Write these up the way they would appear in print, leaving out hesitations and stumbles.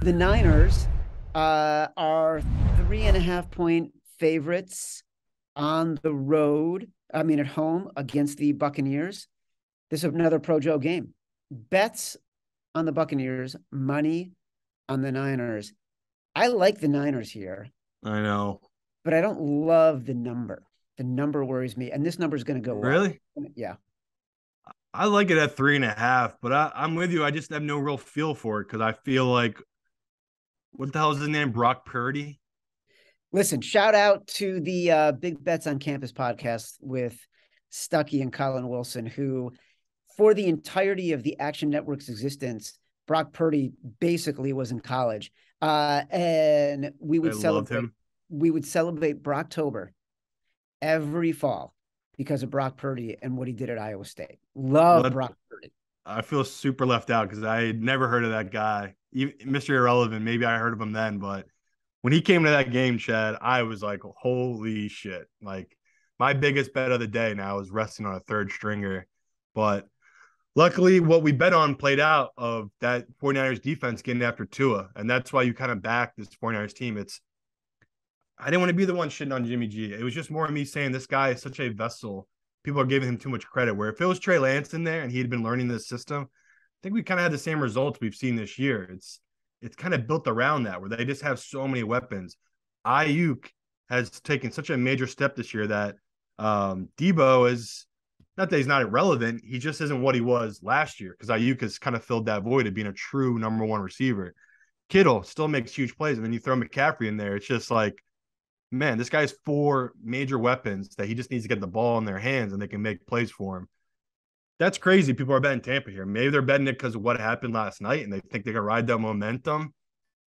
The Niners are 3.5 point favorites on the road. I mean, at home against the Buccaneers. This is another Pro Joe game. Bets on the Buccaneers, money on the Niners. I like the Niners here, I know. but I don't love the number. The number worries me, and this number is going to go up. Really? Yeah. I like it at 3.5, but I'm with you. I just have no real feel for it because I feel like what the hell is his name? Brock Purdy? Listen, shout out to the Big Bets on Campus podcast with Stuckey and Colin Wilson, who, for the entirety of the Action Network's existence, Brock Purdy basically was in college. And I loved him. we would celebrate Brocktober every fall because of Brock Purdy and what he did at Iowa State. Love What Brock Purdy. I feel super left out because I had never heard of that guy. Even, Mr. Irrelevant, maybe I heard of him then, but when he came to that game, Chad, I was like, holy shit. Like my biggest bet of the day now is resting on a third stringer. But luckily, what we bet on played out of that 49ers defense getting after Tua. And that's why you kind of back this 49ers team. I didn't want to be the one shitting on Jimmy G. It was just more of me saying this guy is such a vessel. People are giving him too much credit. Where if it was Trey Lance in there and he had been learning this system, I think we kind of had the same results we've seen this year. It's kind of built around that where they just have so many weapons. Ayuk has taken such a major step this year that Debo is not that he's not irrelevant. He just isn't what he was last year because Ayuk has kind of filled that void of being a true number one receiver. Kittle still makes huge plays, and then you throw McCaffrey in there. It's just like, man, this guy has four major weapons that he just needs to get the ball in their hands and they can make plays for him. That's crazy. People are betting Tampa here. Maybe they're betting it because of what happened last night and they think they can ride that momentum.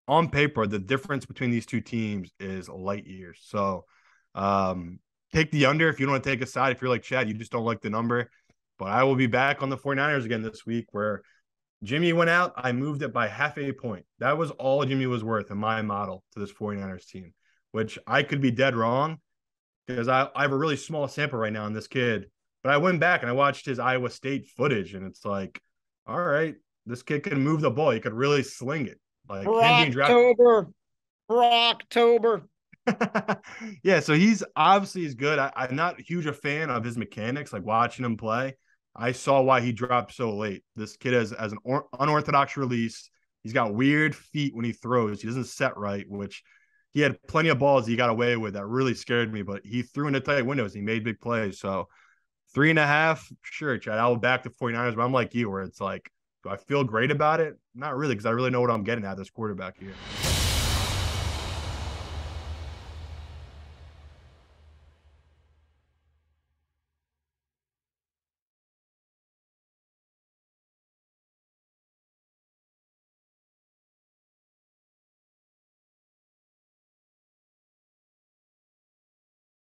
On paper, the difference between these two teams is light years. So take the under if you don't want to take a side. If you're like Chad, you just don't like the number. But I will be back on the 49ers again this week where Jimmy went out. I moved it by half a point. That was all Jimmy was worth in my model to this 49ers team, which I could be dead wrong because I have a really small sample right now on this kid. But I went back and I watched his Iowa State footage, and it's like, all right, this kid can move the ball. He could really sling it. Like him being drafted. Brocktober. Yeah, so he's obviously is good. I'm not huge a fan of his mechanics, like watching him play. I saw why he dropped so late. This kid has an unorthodox release. He's got weird feet when he throws. He doesn't set right, which he had plenty of balls he got away with that really scared me, but he threw into tight windows. He made big plays. So 3.5, sure, Chad. I'll back the 49ers, but I'm like you, where it's like, do I feel great about it? Not really, because I really know what I'm getting at this quarterback here.